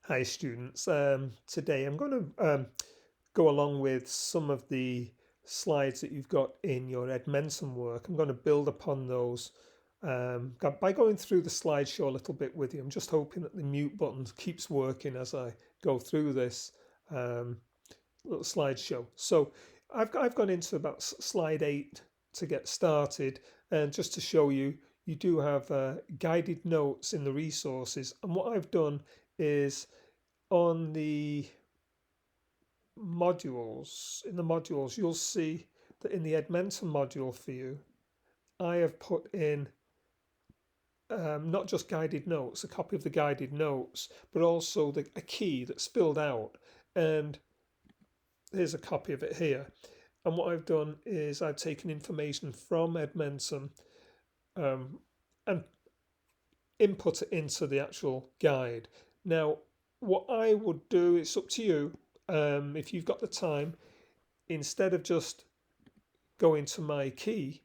Hi students. Today I'm going to go along with some of the slides that you've got in your Edmentum work. I'm going to build upon those by going through the slideshow a little bit with you. I'm just hoping that the mute button keeps working as I go through this um, little slideshow. So I've gone into about slide 8 to get started, and just to show you, you do have guided notes in the resources. And what I've done is on the modules, you'll see that in the Edmentum module for you, I have put in not just guided notes, a copy of the guided notes, but also a key that's filled out. And here's a copy of it here. And what I've done is I've taken information from Edmentum um, and input it into the actual guide. Now, what I would do, it's up to you. If you've got the time, instead of just going to my key,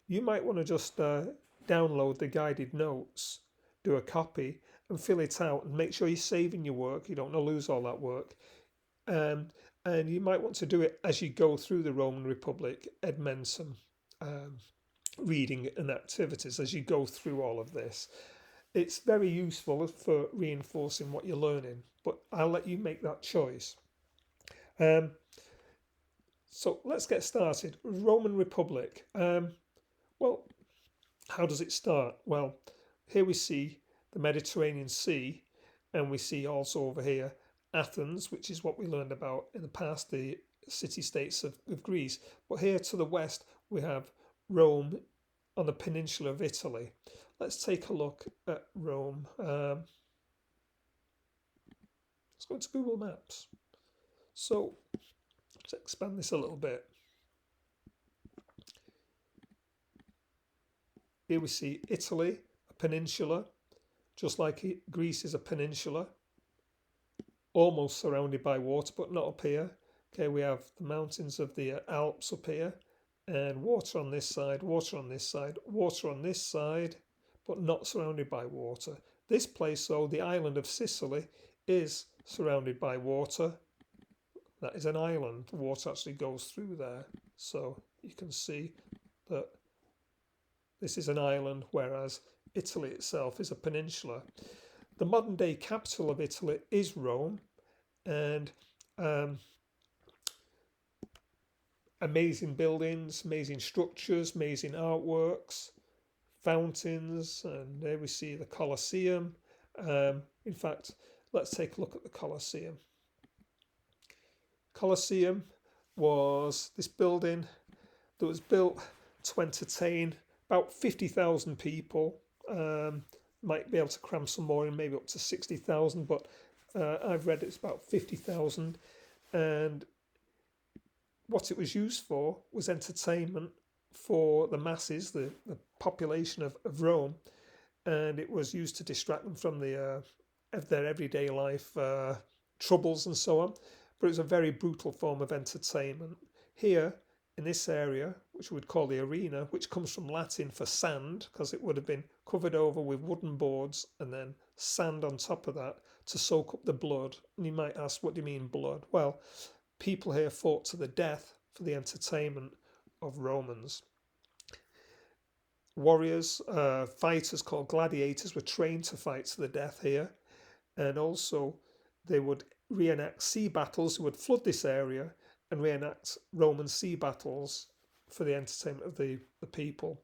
you might want to just download the guided notes, do a copy, and fill it out, and make sure you're saving your work. You don't want to lose all that work. Um, and you might want to do it as you go through the Roman Republic, Edmentum, um, reading and activities as you go through all of this. It's very useful for reinforcing what you're learning, but I'll let you make that choice. Um, so let's get started. Roman Republic. Well, how does it start? Well, here we see the Mediterranean Sea, and we see also over here Athens, which is what we learned about in the past, the city-states of Greece. But here to the west, we have Rome on the peninsula of Italy. Let's take a look at Rome. Let's go to Google Maps. So let's expand this a little bit. Here we see Italy, a peninsula, just like Greece is a peninsula, almost surrounded by water, but not up here. Okay, we have the mountains of the Alps up here, and water on this side, water on this side, water on this side, but not surrounded by water. This place, though, the island of Sicily, is surrounded by water. That is an island. The water actually goes through there. So you can see that this is an island, whereas Italy itself is a peninsula. The modern day capital of Italy is Rome, and amazing buildings, amazing structures, amazing artworks, fountains, and there we see the Colosseum. In fact, let's take a look at the Colosseum. Colosseum was this building that was built to entertain about 50,000 people. Might be able to cram some more in, maybe up to 60,000, but I've read it's about 50,000. And what it was used for was entertainment for the masses, the population of Rome, and it was used to distract them from of their everyday life troubles and so on. But it was a very brutal form of entertainment. Here, in this area, which we would call the arena, which comes from Latin for sand, because it would have been covered over with wooden boards and then sand on top of that to soak up the blood. And you might ask, what do you mean blood? Well, people here fought to the death for the entertainment of Romans. Warriors, fighters called gladiators, were trained to fight to the death here, and also they would reenact sea battles. Who would flood this area and reenact Roman sea battles for the entertainment of the people.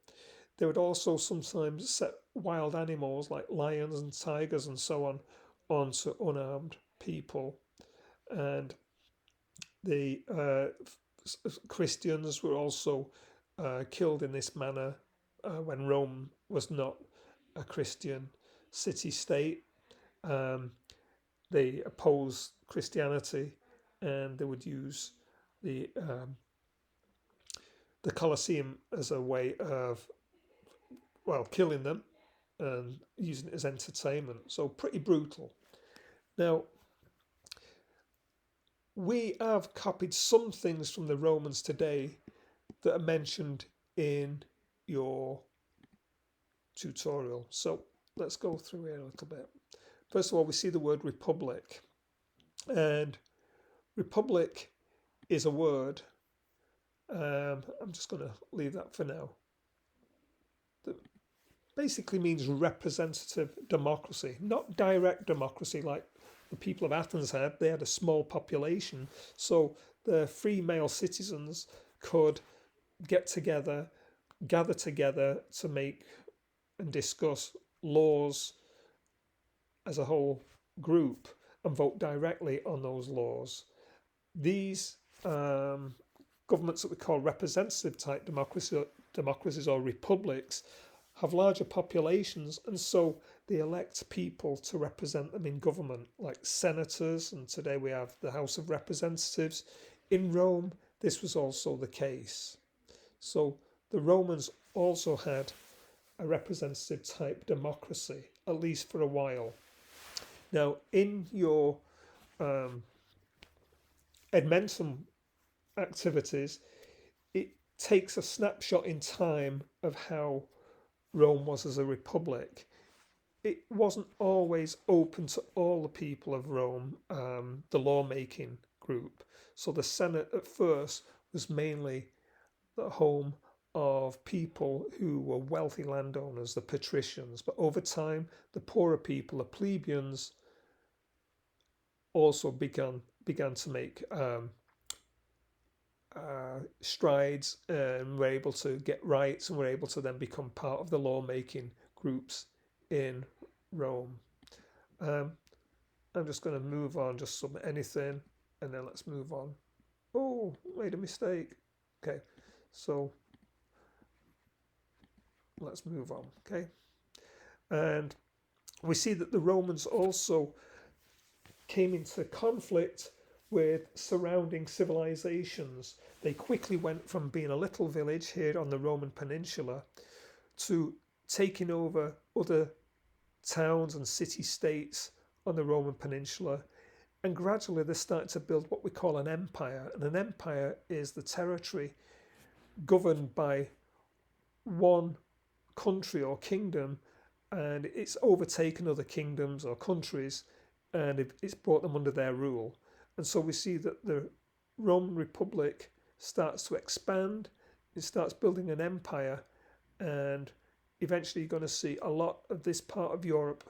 They would also sometimes set wild animals like lions and tigers and so on onto unarmed people. And the Christians were also killed in this manner when Rome was not a Christian city-state. They opposed Christianity, and they would use the Colosseum as a way of, well, killing them and using it as entertainment. So pretty brutal. Now, we have copied some things from the Romans today that are mentioned in your tutorial. So let's go through here a little bit. First of all, we see the word republic, and republic is a word. I'm just going to leave that for now. That basically means representative democracy, not direct democracy like the people of Athens had. They had a small population, so the free male citizens could gather together to make and discuss laws as a whole group and vote directly on those laws. These governments that we call representative type democracies or republics have larger populations, and so they elect people to represent them in government, like senators, and today we have the House of Representatives. In Rome, this was also the case. So the Romans also had a representative type democracy, at least for a while. Now, in your Edmentum activities, it takes a snapshot in time of how Rome was as a republic. It wasn't always open to all the people of Rome, the lawmaking group. So the Senate at first was mainly the home of people who were wealthy landowners, the patricians. But over time, the poorer people, the plebeians, also began to make strides and were able to get rights and were able to then become part of the lawmaking groups in Rome. I'm just going to move on, just submit anything, and then let's move on. Oh, made a mistake. Okay, so let's move on. Okay, and we see that the Romans also came into conflict with surrounding civilizations. They quickly went from being a little village here on the Roman peninsula to taking over other towns and city-states on the Roman peninsula, and gradually they started to build what we call an empire. And an empire is the territory governed by one country or kingdom, and it's overtaken other kingdoms or countries, and it's brought them under their rule. And so we see that the Roman Republic starts to expand, it starts building an empire, and eventually you're going to see a lot of this part of Europe,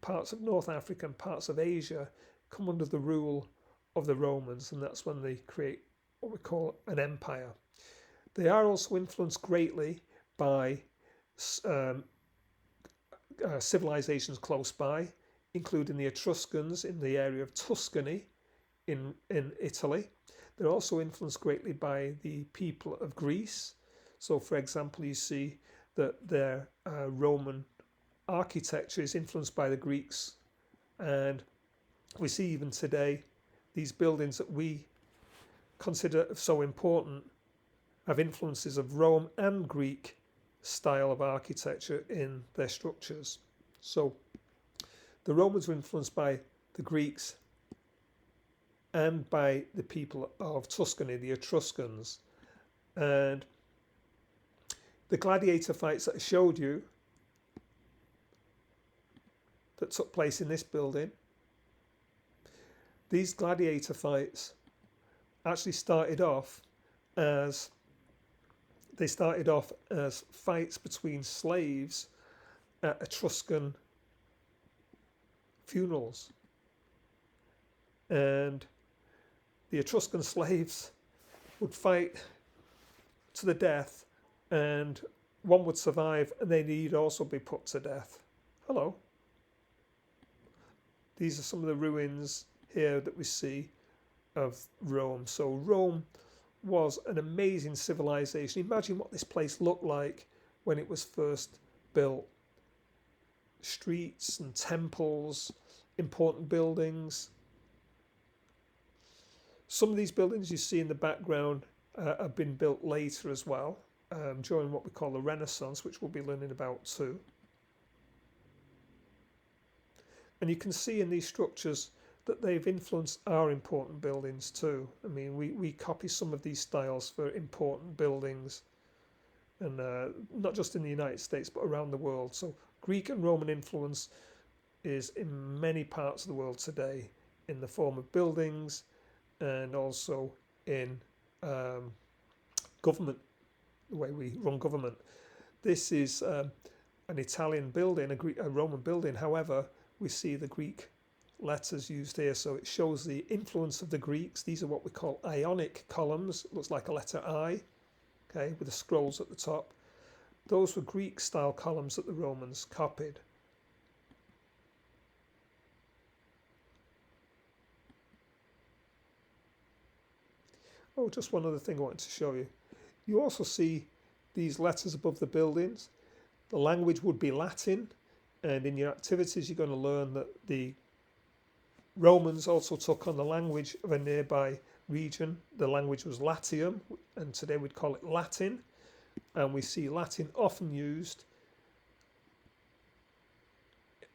parts of North Africa and parts of Asia come under the rule of the Romans, and that's when they create what we call an empire. They are also influenced greatly by civilizations close by, including the Etruscans in the area of Tuscany in Italy. They're also influenced greatly by the people of Greece. So, for example, you see that their Roman architecture is influenced by the Greeks, and we see even today these buildings that we consider so important have influences of Rome and Greek style of architecture in their structures. So the Romans were influenced by the Greeks and by the people of Tuscany, the Etruscans. And the gladiator fights that I showed you that took place in this building, these gladiator fights actually started off as fights between slaves at Etruscan funerals. And the Etruscan slaves would fight to the death, and one would survive, and then he'd also be put to death. Hello. These are some of the ruins here that we see of Rome. So Rome was an amazing civilization. Imagine what this place looked like when it was first built. Streets and temples, important buildings. Some of these buildings you see in the background have been built later as well, during what we call the Renaissance, which we'll be learning about too. And you can see in these structures that they've influenced our important buildings too. I mean, we copy some of these styles for important buildings, and not just in the United States, but around the world. So Greek and Roman influence is in many parts of the world today in the form of buildings and also in government, the way we run government. This is an Italian building, a Roman building. However, we see the Greek letters used here, so it shows the influence of the Greeks. These are what we call Ionic columns. It looks like a letter I, okay, with the scrolls at the top. Those were Greek style columns that the Romans copied. Oh, just one other thing I wanted to show you. You also see these letters above the buildings. The language would be Latin, and in your activities you're going to learn that the Romans also took on the language of a nearby region. The language was Latium, and today we'd call it Latin, and we see Latin often used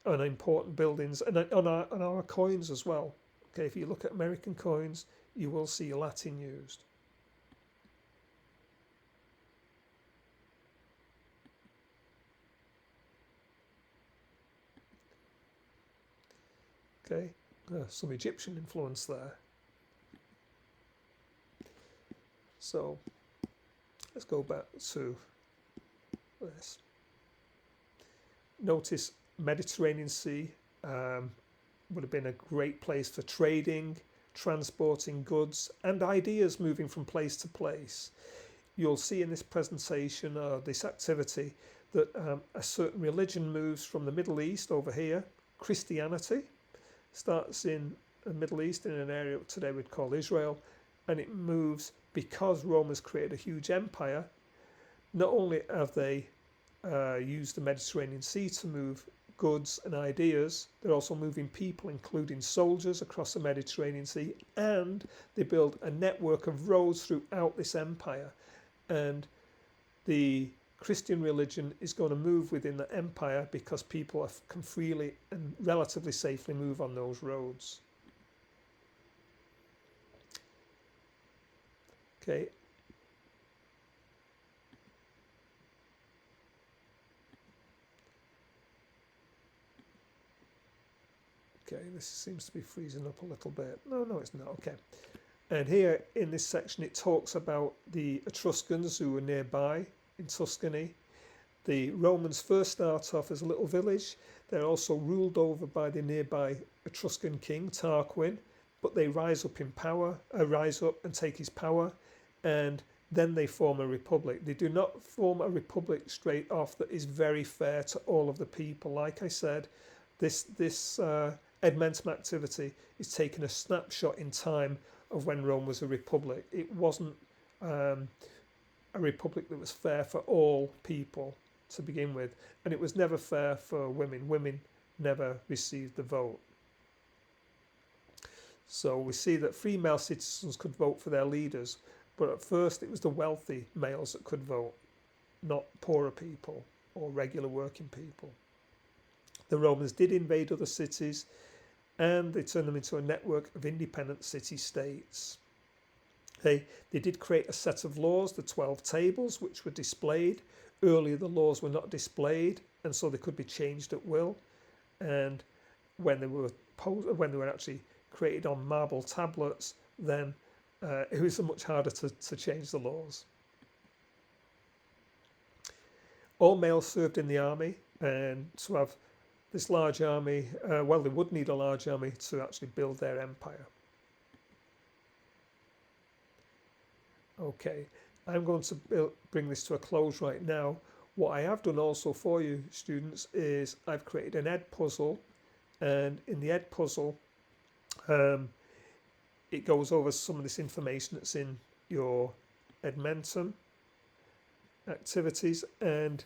on important buildings and on our coins as well. Okay, if you look at American coins, you will see Latin used. Okay, some Egyptian influence there. So let's go back to this. Notice Mediterranean Sea would have been a great place for trading, transporting goods and ideas moving from place to place. You'll see in this presentation or this activity that a certain religion moves from the Middle East over here. Christianity starts in the Middle East in an area today we'd call Israel, and it moves because Rome has created a huge empire. Not only have they used the Mediterranean Sea to move goods and ideas, they're also moving people, including soldiers, across the Mediterranean Sea, and they build a network of roads throughout this empire. And the Christian religion is going to move within the empire because people can freely and relatively safely move on those roads. Okay. Okay, this seems to be freezing up a little bit. No, it's not. Okay. And here in this section, it talks about the Etruscans who were nearby in Tuscany. The Romans first start off as a little village. They're also ruled over by the nearby Etruscan king, Tarquin, but they rise up and take his power, and then they form a republic. They do not form a republic straight off that is very fair to all of the people. Like I said, this Edmentum activity is taking a snapshot in time of when Rome was a republic. It wasn't a republic that was fair for all people to begin with, and it was never fair for women. Women never received the vote. So we see that female citizens could vote for their leaders, but at first it was the wealthy males that could vote, not poorer people or regular working people. The Romans did invade other cities, and they turned them into a network of independent city-states. They did create a set of laws, the 12 tables, which were displayed. Earlier the laws were not displayed, and so they could be changed at will. And when they were actually created on marble tablets, then it was much harder to change the laws. All males served in the army, and to have this large army, they would need a large army to actually build their empire. Okay, I'm going to bring this to a close right now. What I have done also for you students is I've created an Ed puzzle, and in the Ed puzzle it goes over some of this information that's in your Edmentum activities, and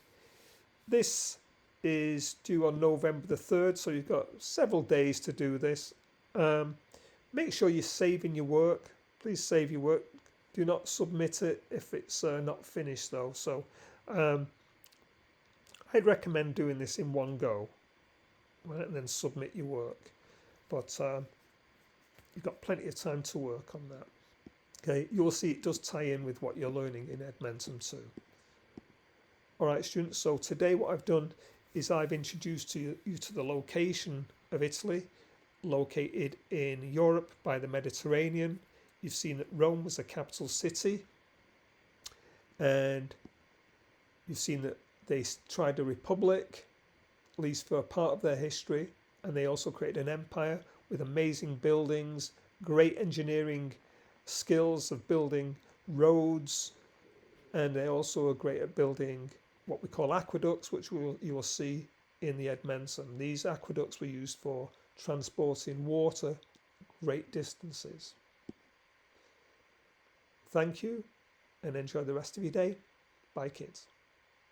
this is due on November the 3rd, so you've got several days to do this. Make sure you're saving your work. Please save your work. Do not submit it if it's not finished though. So I'd recommend doing this in one go, right, and then submit your work. But you've got plenty of time to work on that. Okay, you'll see it does tie in with what you're learning in Edmentum too. Alright students, so today what I've done is I've introduced you to the location of Italy, located in Europe by the Mediterranean. You've seen that Rome was a capital city, and you've seen that they tried a republic, at least for a part of their history, and they also created an empire with amazing buildings, great engineering skills of building roads, and they also are great at building what we call aqueducts, which you will see in the Edmentum. These aqueducts were used for transporting water great distances. Thank you, and enjoy the rest of your day. Bye, kids.